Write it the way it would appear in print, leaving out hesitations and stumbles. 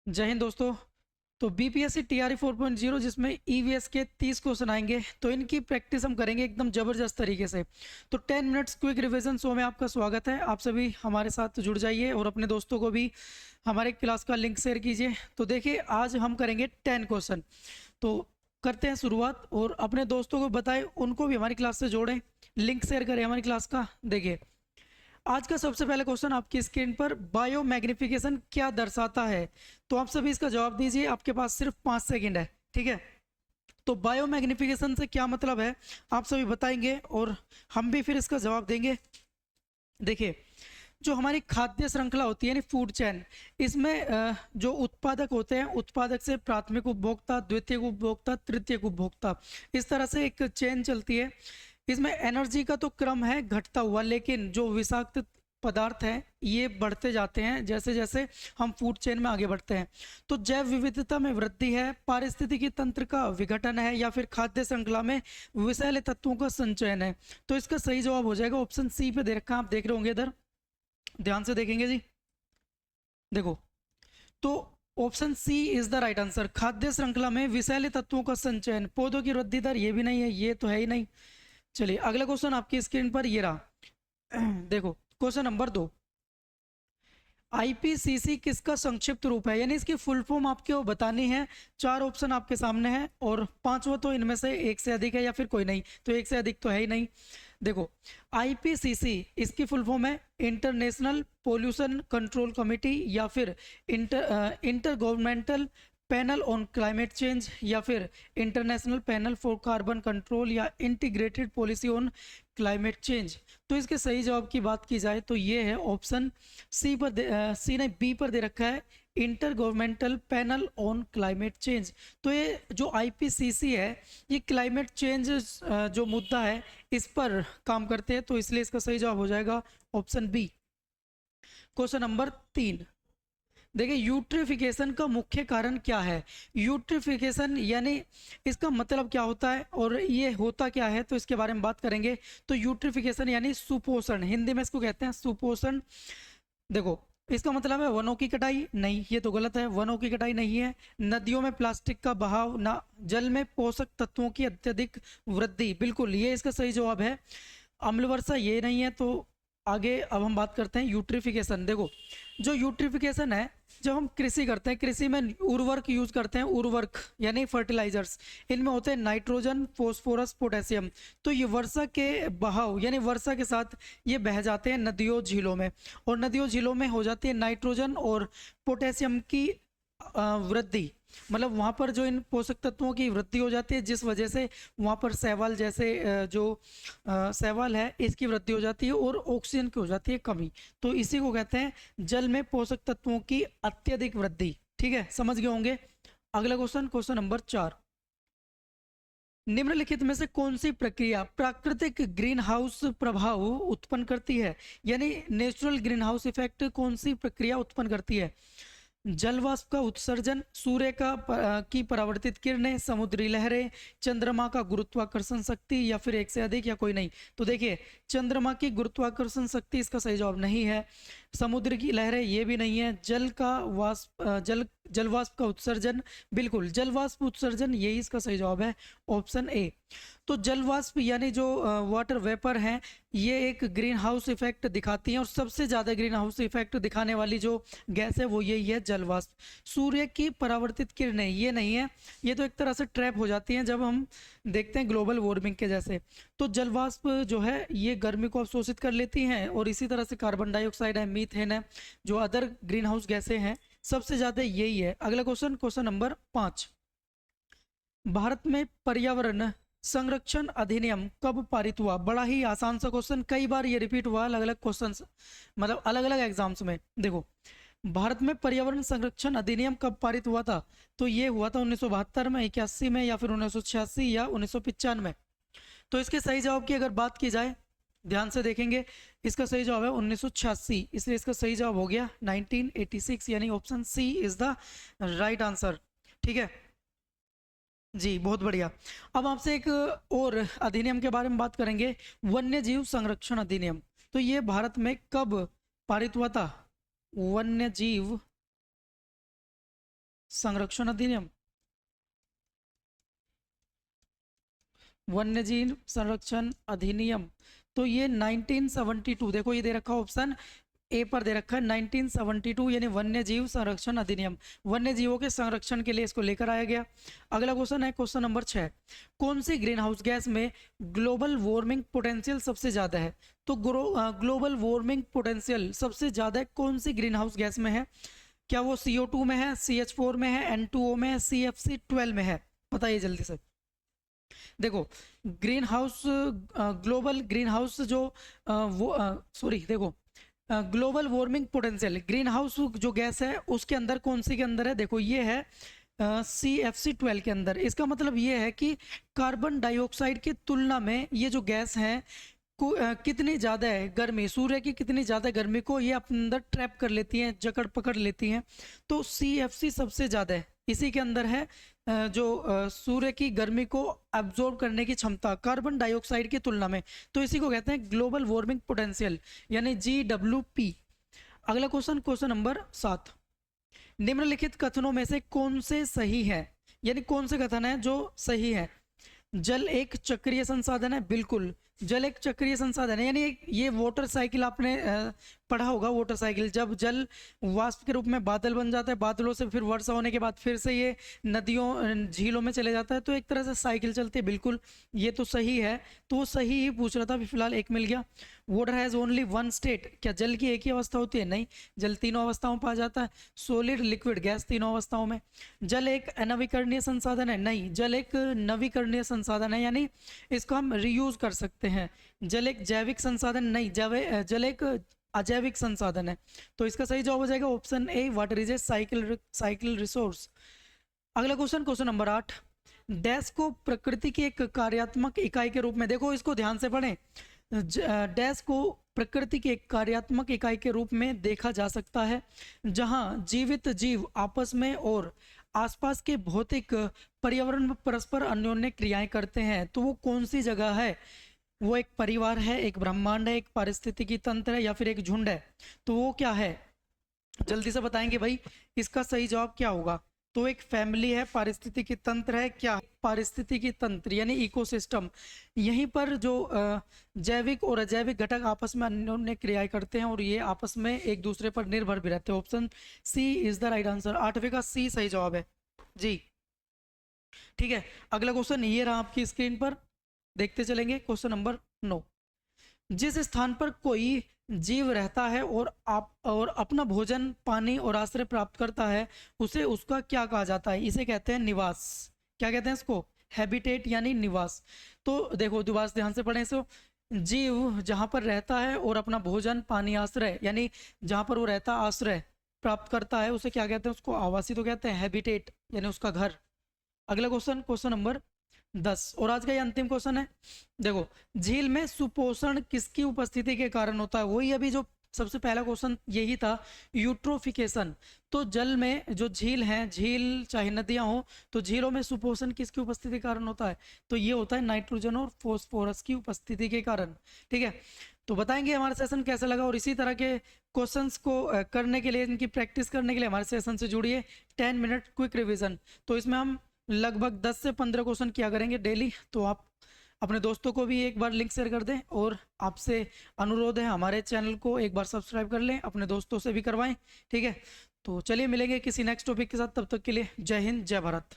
जय हिंद दोस्तों। तो बीपीएससी टीआरई 4.0 जिसमें ईवीएस के 30 क्वेश्चन आएंगे, तो इनकी प्रैक्टिस हम करेंगे एकदम ज़बरदस्त तरीके से। तो 10 मिनट्स क्विक रिवीजन शो में आपका स्वागत है। आप सभी हमारे साथ जुड़ जाइए और अपने दोस्तों को भी हमारे क्लास का लिंक शेयर कीजिए। तो देखिए, आज हम करेंगे 10 क्वेश्चन। तो करते हैं शुरुआत, और अपने दोस्तों को बताएं, उनको भी हमारी क्लास से जोड़ें, लिंक शेयर करें हमारी क्लास का। देखिए, आज का सबसे पहला क्वेश्चन आपकी स्क्रीन पर, बायो मैग्निफिकेशन क्या दर्शाता है। तो आप सभी इसका जवाब दीजिए, आपके पास सिर्फ 5 सेकंड है, ठीक है। तो बायो मैग्निफिकेशन से क्या मतलब है, आप सभी बताएंगे और हम भी फिर इसका जवाब देंगे। देखिए, जो हमारी खाद्य श्रृंखला होती है यानी फूड चेन, इसमें जो उत्पादक होते हैं, उत्पादक से प्राथमिक उपभोक्ता, द्वितीयक उपभोक्ता, तृतीयक उपभोक्ता, इस तरह से एक चेन चलती है। इसमें एनर्जी का तो क्रम है घटता हुआ, लेकिन जो विषाक्त पदार्थ हैं ये बढ़ते जाते हैं जैसे जैसे हम फूड चेन में आगे बढ़ते हैं। तो जैव विविधता में वृद्धि है, पारिस्थितिकी तंत्र का विघटन है, या फिर खाद्य श्रृंखला में विषैले तत्वों का संचयन है। तो इसका सही जवाब हो जाएगा ऑप्शन सी पे दे रखा है, आप देख रहे होंगे इधर, ध्यान से देखेंगे जी। देखो, तो option C is the right answer. खाद्य श्रृंखला में विषैले तत्वों का संचयन, पौधों की वृद्धि दर ये भी नहीं है, ये तो है ही नहीं। चलिए, अगला क्वेश्चन आपकी स्क्रीन पर ये रहा। देखो, क्वेश्चन नंबर 2, आईपीसीसी किसका संक्षिप्त रूप है, यानी इसकी फुल फॉर्म आपको बतानी है। 4 ऑप्शन आपके सामने हैं और पांचवा तो इनमें से एक से अधिक है या फिर कोई नहीं, तो एक से अधिक तो है ही नहीं। देखो, आईपीसीसी इसकी फुल फॉर्म है इंटरनेशनल पोल्यूशन कंट्रोल कमेटी, या फिर inter governmental panel on climate change, या फिर international panel for carbon control, या integrated policy on climate change. तो इसके सही जवाब की बात की जाए तो ये है ऑप्शन सी पर सी नहीं, बी पर दे रखा है, inter governmental panel on climate change. तो ये जो आईपीसीसी है, ये क्लाइमेट चेंज जो मुद्दा है इस पर काम करते हैं, तो इसलिए इसका सही जवाब हो जाएगा ऑप्शन बी। क्वेश्चन नंबर 3, देखिए, यूट्रिफिकेशन का मुख्य कारण क्या है। यूट्रिफिकेशन यानी इसका मतलब क्या होता है और ये होता क्या है, तो इसके बारे में बात करेंगे। तो यूट्रिफिकेशन यानी सुपोषण, हिंदी में इसको कहते हैं सुपोषण। देखो, इसका मतलब है वनों की कटाई, नहीं ये तो गलत है, वनों की कटाई नहीं है। नदियों में प्लास्टिक का बहाव ना, जल में पोषक तत्वों की अत्यधिक वृद्धि, बिल्कुल ये इसका सही जवाब है। अम्ल वर्षा ये नहीं है। तो आगे अब हम बात करते हैं यूट्रिफिकेशन। देखो, जो यूट्रिफिकेशन है, जब हम कृषि करते हैं, कृषि में उर्वरक यूज करते हैं, उर्वरक यानी फर्टिलाइजर्स, इनमें होते हैं नाइट्रोजन, फोस्फोरस, पोटेशियम। तो ये वर्षा के बहाव यानी वर्षा के साथ ये बह जाते हैं नदियों झीलों में, और नदियों झीलों में हो जाती है नाइट्रोजन और पोटेशियम की वृद्धि। मतलब वहाँ पर जो इन पोषक तत्वों की वृद्धि हो जाती है, जिस वजह से वहाँ पर शैवाल जैसे शैवाल है इसकी वृद्धि हो जाती है, और ऑक्सीजन की हो जाती है कमी। तो इसी को कहते हैं जल में पोषक तत्वों की अत्यधिक वृद्धि। ठीक है, समझ गए होंगे। अगला क्वेश्चन, क्वेश्चन नंबर 4, निम्नलिखित में से कौन सी प्रक्रिया प्राकृतिक ग्रीन हाउस प्रभाव उत्पन्न करती है, यानी नेचुरल ग्रीन हाउस इफेक्ट कौन सी प्रक्रिया उत्पन्न करती है। जलवाष्प का उत्सर्जन, सूर्य का की परावर्तित किरणें, समुद्री लहरें, चंद्रमा का गुरुत्वाकर्षण शक्ति, या फिर एक से अधिक या कोई नहीं। तो देखिए, चंद्रमा की गुरुत्वाकर्षण शक्ति इसका सही जवाब नहीं है, समुद्र की लहरें ये भी नहीं है, जल का वाष्प जलवाष्प का उत्सर्जन, बिल्कुल जलवाष्प उत्सर्जन यही इसका सही जवाब है, ऑप्शन ए। तो जलवाष्प यानी जो वाटर वेपर है, ये एक ग्रीन हाउस इफेक्ट दिखाती हैं, और सबसे ज़्यादा ग्रीन हाउस इफेक्ट दिखाने वाली जो गैस है वो यही है जलवाष्प। सूर्य की परावर्तित किरणें ये नहीं है, ये तो एक तरह से ट्रैप हो जाती हैं जब हम देखते हैं ग्लोबल वार्मिंग के जैसे। तो जलवाष्प जो है ये गर्मी को अवशोषित कर लेती हैं, और इसी तरह से कार्बन डाइऑक्साइड है, मीथेन है, जो अदर ग्रीन हाउस गैसें हैं, सबसे ज़्यादा यही है। अगला क्वेश्चन, क्वेश्चन नंबर 5, भारत में पर्यावरण संरक्षण अधिनियम कब पारित हुआ। बड़ा ही आसान सा क्वेश्चन, कई बार ये रिपीट हुआ अलग अलग क्वेश्चन, मतलब अलग अलग एग्जाम्स में। देखो, भारत में पर्यावरण संरक्षण अधिनियम कब पारित हुआ था, तो ये हुआ था 1972 में, 81 में, या फिर 1986 या 1995। तो इसके सही जवाब की अगर बात की जाए, ध्यान से देखेंगे, इसका सही जवाब है 1986, इसलिए इसका सही जवाब हो गया 1986, यानी option C is the right answer. ठीक है जी, बहुत बढ़िया। अब आपसे एक और अधिनियम के बारे में बात करेंगे, वन्य जीव संरक्षण अधिनियम। तो ये भारत में कब पारित हुआ था, वन्य जीव संरक्षण अधिनियम, वन्य जीव संरक्षण अधिनियम, तो ये 1972, देखो ये दे रखा ऑप्शन ए पर दे रखा है 1972, यानी वन्य जीव संरक्षण अधिनियम, वन्य जीवों के संरक्षण के लिए इसको लेकर आया गया। अगला क्वेश्चन है क्वेश्चन नंबर 6, कौन सी ग्रीन हाउस गैस में ग्लोबल वार्मिंग पोटेंशियल सबसे ज्यादा है? तो ग्लोबल वार्मिंग पोटेंशियल सबसे ज्यादा कौन सी ग्रीन हाउस गैस में है? क्या वो CO2 में है, CH4 में है, N2O में है, CFC12 में है? बताइए जल्दी से। देखो green house, global green house जो वो सॉरी देखो global warming potential green house जो गैस है उसके अंदर कौन सी के अंदर है? देखो ये है CFC12 के अंदर। इसका मतलब ये है कि कार्बन डाइऑक्साइड की तुलना में ये जो गैस है कितनी ज़्यादा है गर्मी, सूर्य की कितनी ज़्यादा गर्मी को ये अपने अंदर ट्रैप कर लेती हैं, जकड़ पकड़ लेती हैं। तो CFC सबसे ज़्यादा है, इसी के अंदर है जो सूर्य की गर्मी को अब्जॉर्ब करने की क्षमता कार्बन डाइऑक्साइड की तुलना में। तो इसी को कहते हैं ग्लोबल वार्मिंग पोटेंशियल, यानी GWP। अगला क्वेश्चन, क्वेश्चन नंबर 7, निम्नलिखित कथनों में से कौन से सही है? यानी कौन से कथन है जो सही है? जल एक चक्रीय संसाधन है, बिल्कुल जल एक चक्रीय संसाधन है। यानी ये वाटर साइकिल आपने पढ़ा होगा, वाटर साइकिल, जब जल वाष्प के रूप में बादल बन जाता है, बादलों से फिर वर्षा होने के बाद फिर से ये नदियों झीलों में चले जाता है, तो एक तरह से साइकिल चलती है, बिल्कुल ये तो सही है। तो वो सही ही पूछ रहा था, अभी फिलहाल एक मिल गया। Water has only one state, क्या जल की एक ही अवस्था होती है? नहीं, जल तीनों अवस्थाओं में पाया जाता है, सॉलिड लिक्विड गैस तीनों अवस्थाओं में। जल एक अनवीकरणीय संसाधन है? नहीं, जल एक नवीकरणीय संसाधन है, यानी इसको हम रियूज कर सकते हैं। जल एक जैविक संसाधन? नहीं, जल एक अजैविक संसाधन है। तो इसका सही जवाब हो जाएगा option A, water is a cycle resource. अगला क्वेश्चन, क्वेश्चन नंबर 8, डैश को प्रकृति की एक कार्यात्मक इकाई के रूप में, देखो इसको ध्यान से पढ़ें, डैश को प्रकृति की एक कार्यात्मक इकाई के रूप में देखा जा सकता है जहां जीवित जीव आपस में और आसपास के भौतिक पर्यावरण में परस्पर अन्योन्य क्रियाएं करते हैं। तो वो कौन सी जगह है? वो एक परिवार है, एक ब्रह्मांड है, एक पारिस्थितिकी तंत्र है, या फिर एक झुंड है? तो वो क्या है? जल्दी से बताएंगे भाई, इसका सही जवाब क्या होगा? तो एक फैमिली है, पारिस्थितिकी तंत्र है, क्या पारिस्थितिकी तंत्र यानी इकोसिस्टम। यहीं पर जो जैविक और अजैविक घटक आपस में अन्योन्य क्रियाएं करते हैं और ये आपस में एक दूसरे पर निर्भर भी रहते हैं। Option C is the right answer, 8वें का सी सही जवाब है जी। ठीक है, अगला क्वेश्चन ये रहा आपकी स्क्रीन पर, देखते चलेंगे। क्वेश्चन नंबर 9, जिस स्थान पर कोई जीव रहता है और अपना भोजन, पानी और आश्रय प्राप्त करता है उसे उसका क्या कहा जाता है? इसे कहते हैं निवास। क्या कहते हैं इसको? हैबिटेट यानी निवास। तो देखो दोबारा ध्यान से पढ़ें इसको, जीव जहाँ पर रहता है और अपना भोजन, पानी, आश्रय, यानी जहाँ पर वो रहता है आश्रय प्राप्त करता है उसे क्या कहते हैं? उसको आवासीय तो कहते हैं, हैबिटेट यानी उसका घर। अगला क्वेश्चन, क्वेश्चन नंबर 10 और आज का ये अंतिम क्वेश्चन है। देखो झील में सुपोषण किसकी उपस्थिति के कारण होता है? वही अभी जो सबसे पहला क्वेश्चन यही था, यूट्रोफिकेशन। तो जल में जो झील हैं, झील चाहे नदियां हो, तो झीलों में सुपोषण किसकी उपस्थिति के कारण होता है? तो ये होता है नाइट्रोजन और फॉस्फोरस की उपस्थिति के कारण। ठीक है, तो बताएंगे हमारा सेशन कैसा लगा, और इसी तरह के क्वेश्चंस को करने के लिए, इनकी प्रैक्टिस करने के लिए हमारे सेशन से जुड़िए। 10 मिनट क्विक रिविजन, तो इसमें हम लगभग 10 से 15 क्वेश्चन किया करेंगे डेली। तो आप अपने दोस्तों को भी एक बार लिंक शेयर कर दें, और आपसे अनुरोध है हमारे चैनल को एक बार सब्सक्राइब कर लें, अपने दोस्तों से भी करवाएं। ठीक है, तो चलिए मिलेंगे किसी नेक्स्ट टॉपिक के साथ, तब तक के लिए जय हिंद, जय भारत।